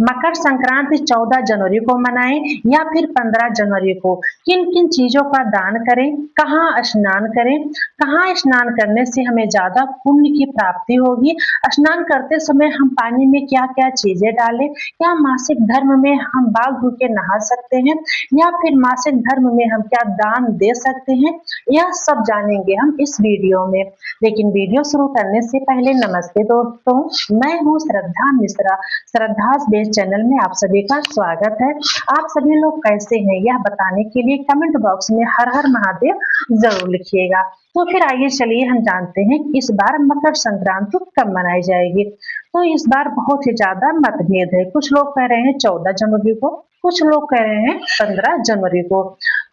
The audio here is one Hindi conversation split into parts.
मकर संक्रांति 14 जनवरी को मनाएं या फिर 15 जनवरी को? किन किन चीजों का दान करें, कहाँ स्नान करें, कहाँ स्नान करने से हमें ज्यादा पुण्य की प्राप्ति होगी, स्नान करते समय हम पानी में क्या क्या चीजें डालें, क्या मासिक धर्म में हम बाल धो के नहा सकते हैं या फिर मासिक धर्म में हम क्या दान दे सकते हैं, यह सब जानेंगे हम इस वीडियो में। लेकिन वीडियो शुरू करने से पहले नमस्ते दोस्तों, मैं हूँ श्रद्धा मिश्रा। श्रद्धास बेस चैनल में आप सभी का स्वागत है। आप सभी लोग कैसे हैं यह बताने के लिए कमेंट बॉक्स में हर हर महादेव जरूर लिखिएगा। तो फिर आइए चलिए हम जानते हैं कि इस बार मकर संक्रांति कब मनाई जाएगी। तो इस बार बहुत ही ज्यादा मतभेद है। कुछ लोग कह रहे हैं 14 जनवरी को, कुछ लोग कह रहे हैं 15 जनवरी को।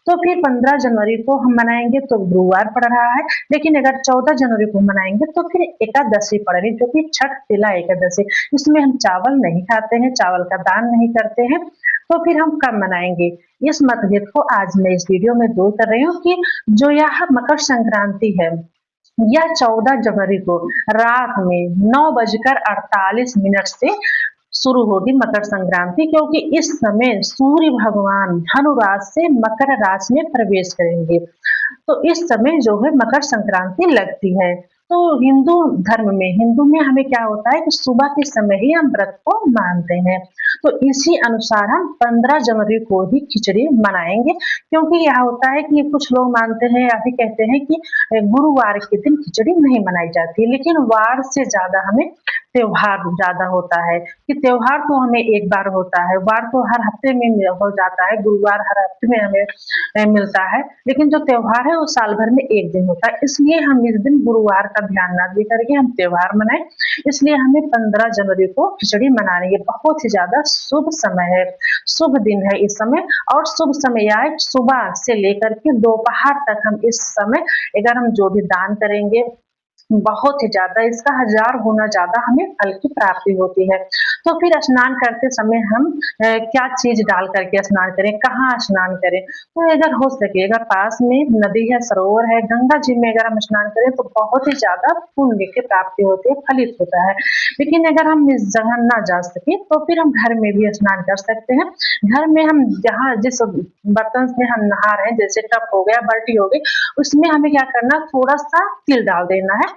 तो फिर 15 जनवरी को हम मनाएंगे तो गुरुवार पड़ रहा है, लेकिन अगर 14 जनवरी को मनाएंगे तो फिर एकादशी पड़ रही, जो कि छठ तिला एकादशी। इसमें हम चावल नहीं खाते हैं, चावल का दान नहीं करते हैं। तो फिर हम कब मनाएंगे? इस मतभेद को आज मैं इस वीडियो में दूर कर रही हूँ कि जो यह मकर संक्रांति है यह 14 जनवरी को रात में 9:48 से शुरू होगी मकर संक्रांति, क्योंकि इस समय सूर्य भगवान धनु राशि से मकर राशि में प्रवेश करेंगे। तो इस समय जो है मकर संक्रांति लगती है। तो हिंदू में हमें क्या होता है कि सुबह के समय ही हम व्रत को मानते हैं। तो इसी अनुसार हम 15 जनवरी को ही खिचड़ी मनाएंगे, क्योंकि यह होता है कि कुछ लोग मानते हैं या फिर कहते हैं कि गुरुवार के दिन खिचड़ी नहीं मनाई जाती, लेकिन वार से ज्यादा हमें त्योहार ज्यादा होता है कि त्योहार तो हमें एक बार होता है, वार तो हर हफ्ते में हो जाता है, गुरुवार हर हफ्ते में हमें मिलता है, लेकिन जो त्योहार है वो साल भर में एक दिन होता है। इसलिए हम इस दिन गुरुवार का ध्यान ना दे करके हम त्योहार मनाएं। इसलिए हमें 15 जनवरी को खिचड़ी मनानी है। बहुत ही ज्यादा शुभ समय है, शुभ दिन है इस समय। और शुभ समय आए सुबह से लेकर के दोपहर तक हम इस समय अगर हम जो भी दान करेंगे बहुत ही ज्यादा, इसका 1000 गुना ज्यादा हमें फल की प्राप्ति होती है। तो फिर स्नान करते समय हम क्या चीज डाल करके स्नान करें, कहाँ स्नान करें? तो अगर हो सके, अगर पास में नदी है, सरोवर है, गंगा जी में अगर हम स्नान करें तो बहुत ही ज्यादा पुण्य की प्राप्ति होती है, फलित होता है। लेकिन अगर हम इस जगह ना जा सके तो फिर हम घर में भी स्नान कर सकते हैं। घर में हम जहाँ जिस बर्तन में हम नहा रहे हैं, जैसे टब हो गया, बाल्टी हो गई, उसमें हमें क्या करना, थोड़ा सा तिल डाल देना है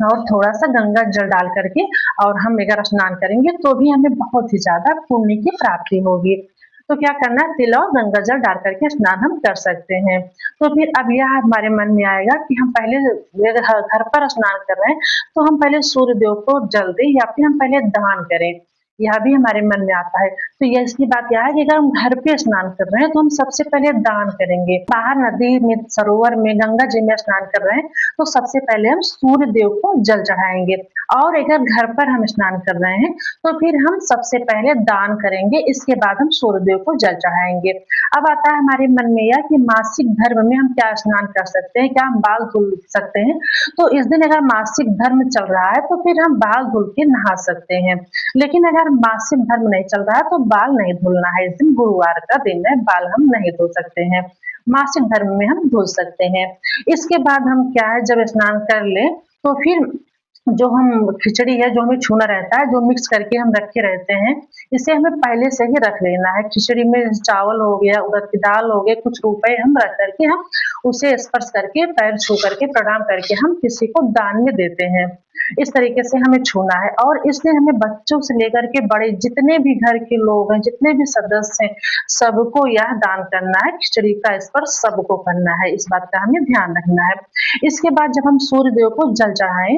और थोड़ा सा गंगा जल डाल करके और हम अगर स्नान करेंगे तो भी हमें बहुत ही ज्यादा पुण्य की प्राप्ति होगी। तो क्या करना है, तिल और गंगा जल डाल करके स्नान हम कर सकते हैं। तो फिर अब यह हमारे मन में आएगा कि हम पहले अगर घर पर स्नान कर रहे हैं तो हम पहले सूर्य देव को जल दें या फिर हम पहले दान करें, यह भी हमारे मन में आता है। तो ये इसकी बात यह है कि अगर हम घर पे स्नान कर रहे हैं तो हम सबसे पहले दान करेंगे। बाहर नदी में, सरोवर में, गंगा जी में स्नान कर रहे हैं तो सबसे पहले हम सूर्य देव को जल चढ़ाएंगे। और अगर घर पर हम स्नान कर रहे हैं तो फिर हम सबसे पहले दान करेंगे, इसके बाद हम सूर्य देव को जल चढ़ाएंगे। अब आता है हमारे मन में यह कि मासिक धर्म में हम क्या स्नान कर सकते हैं, क्या हम बाल धुल सकते हैं? तो इस दिन अगर मासिक धर्म चल रहा है तो फिर हम बाल धुल के नहा सकते हैं। लेकिन अगर मासिक धर्म नहीं चल रहा है तो बाल नहीं धुलना है। इस दिन गुरुवार का दिन है, बाल हम नहीं धो सकते हैं। मासिक धर्म में हम धुल सकते हैं। इसके बाद हम क्या है, जब स्नान कर ले तो फिर जो हम खिचड़ी है, जो हमें छूना रहता है, जो मिक्स करके हम रखे रहते हैं, इसे हमें पहले से ही रख लेना है। खिचड़ी में चावल हो गया, उड़द की दाल हो गए, कुछ रुपए हम रख करके हम उसे स्पर्श करके, पैर छू करके, प्रणाम करके हम किसी को दान में देते हैं। इस तरीके से हमें छूना है। और इसलिए हमें बच्चों से लेकर के बड़े जितने भी घर के लोग हैं, जितने भी सदस्य हैं, सबको यह दान करना है। खिचड़ी का स्पर्श सबको करना है, इस बात का हमें ध्यान रखना है। इसके बाद जब हम सूर्य देव को जल चढ़ाएं,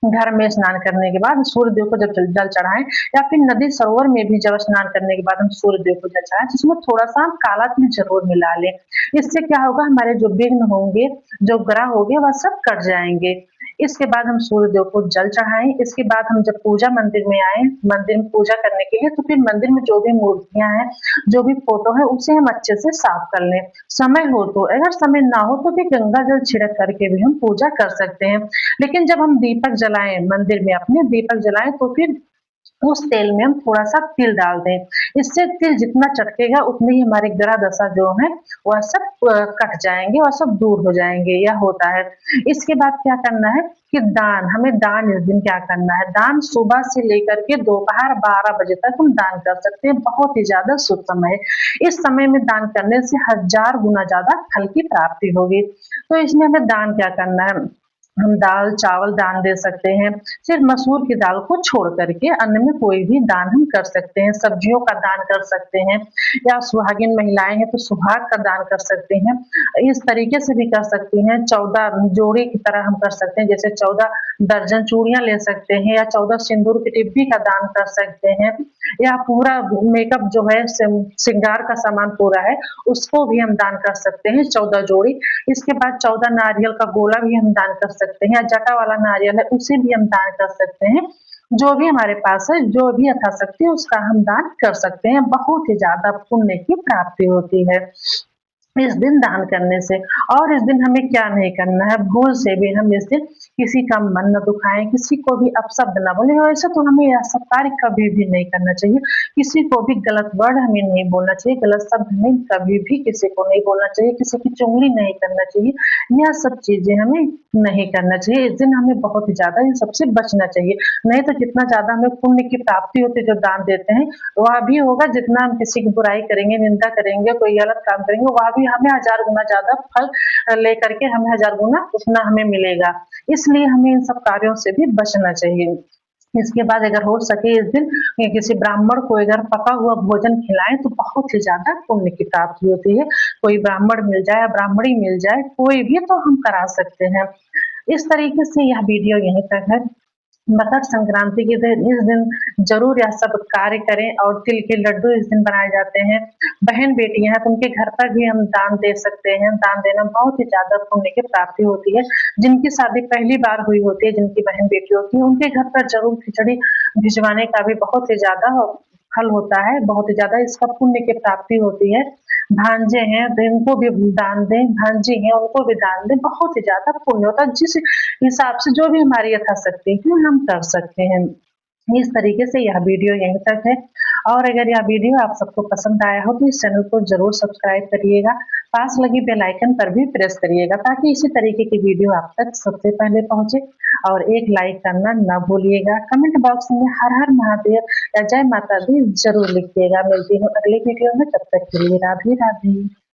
घर में स्नान करने के बाद सूर्य देव को जब जल चढ़ाएं या फिर नदी सरोवर में भी जब स्नान करने के बाद हम सूर्य देव को जल चढ़ाएं, जिसमें थोड़ा सा हम काला तिल जरूर मिला लें। इससे क्या होगा, हमारे जो विघ्न होंगे, जो ग्रह होंगे, वह सब कट जाएंगे। इसके बाद हम सूर्य देव को जल चढ़ाएं। इसके बाद हम जब पूजा मंदिर में आए, मंदिर में पूजा करने के लिए, तो फिर मंदिर में जो भी मूर्तियां हैं, जो भी फोटो है, उसे हम अच्छे से साफ कर लें। समय हो तो, अगर समय ना हो तो फिर गंगा जल छिड़क करके भी हम पूजा कर सकते हैं। लेकिन जब हम दीपक जलाएं, मंदिर में अपने दीपक जलाएं, तो फिर उस तेल में हम थोड़ा-सा तिल डाल दें। इससे तिल जितना चटकेगा उतनी ही हमारी ग्रह दशा जो है वह सब कट जाएँगे और सब दूर हो जाएँगे, यह होता है। इसके बाद क्या करना है कि हमें दान इस दिन क्या करना है, दान सुबह से लेकर के दोपहर 12 बजे तक हम दान कर सकते हैं, बहुत ही ज़्यादा शुभ समय है। इस समय में दान करने से हज़ार गुना ज़्यादा फल की प्राप्ति होगी। तो इसमें हमें दान क्या करना है, हम दाल, चावल दान दे सकते हैं, सिर्फ मसूर की दाल को छोड़ करके अन्य में कोई भी दान हम कर सकते हैं, सब्जियों का दान कर सकते हैं या सुहागिन महिलाएँ हैं तो सुहाग का दान कर सकते हैं। इस तरीके से भी कर सकती हैं, 14 जोड़े की तरह हम कर सकते हैं, जैसे 14 दर्जन चूड़ियाँ ले सकते हैं या 14 सिंदूर की डिब्बी का दान कर सकते हैं या पूरा मेकअप जो है श्रृंगार का सामान पूरा है, उसको भी हम दान कर सकते हैं 14 जोड़ी। इसके बाद 14 नारियल का गोला भी हम दान कर सकते हैं या जटा वाला नारियल है उसे भी हम दान कर सकते हैं। जो भी हमारे पास है, जो भी यथाशक्ति है उसका हम दान कर सकते हैं, बहुत ही ज़्यादा पुण्य की प्राप्ति होती है। इस दिन दान करने से और इस दिन हमें क्या नहीं करना है, भूल से भी हम इस दिन किसी का मन न दुखाएँ, किसी को भी अपशब्द ना बोलें और ऐसा तो हमें यह सब कार्य कभी भी नहीं करना चाहिए। किसी को भी गलत वर्ड हमें नहीं बोलना चाहिए, गलत शब्द हमें कभी भी किसी को नहीं बोलना चाहिए, किसी की चुगली नहीं करना चाहिए। यह सब चीज़ें हमें नहीं करना चाहिए। इस दिन हमें बहुत ही ज़्यादा इन सबसे बचना चाहिए। नहीं तो जितना ज़्यादा हमें पुण्य की प्राप्ति होती है जो दान देते हैं, वह भी होगा जितना हम किसी की बुराई करेंगे, निंदा करेंगे, कोई गलत काम करेंगे, वह भी हमें हज़ार गुना ज़्यादा फल लेकर के हमें हज़ार गुना उतना हमें मिलेगा। इसलिए हमें इन सब कार्यों से भी बचना चाहिए। इसके बाद अगर हो सके इस दिन किसी ब्राह्मण को अगर पका हुआ भोजन खिलाएँ तो बहुत ही ज़्यादा पुण्य की प्राप्ति होती है। कोई ब्राह्मण मिल जाए या ब्राह्मणी मिल जाए, कोई भी तो हम करा सकते हैं। इस तरीके से यह वीडियो यहीं तक है। मकर संक्रांति के दिन इस दिन ज़रूर यह सब कार्य करें और तिल के लड्डू इस दिन बनाए जाते हैं। बहन-बेटियाँ हैं तो उनके घर पर भी हम दान दे सकते हैं। दान देना बहुत ही ज़्यादा पुण्य की प्राप्ति होती है। जिनकी शादी पहली बार हुई होती है, जिनकी बहन-बेटी होती है, उनके घर पर ज़रूर खिचड़ी भिजवाने का भी बहुत ही ज़्यादा फल होता है, बहुत ही ज़्यादा इसका पुण्य की प्राप्ति होती है। भांजे हैं तो इनको भी दान दें, भांजी हैं उनको भी दान दें, बहुत ही ज़्यादा पुण्य होता है। जिस हिसाब से जो भी हमारी यथाशक्ति है हम कर सकते हैं। इस तरीके से यह वीडियो यहीं तक है और अगर यह वीडियो आप सबको पसंद आया हो तो इस चैनल को ज़रूर सब्सक्राइब करिएगा। पास लगी बेल आइकन पर भी प्रेस करिएगा ताकि इसी तरीके की वीडियो आप तक सबसे पहले पहुँचे और एक लाइक करना ना भूलिएगा। कमेंट बॉक्स में हर हर महादेव या जय माता दी ज़रूर लिखिएगा। मिलती हूँ अगली वीडियो में, तब तक के लिए राधे राधे।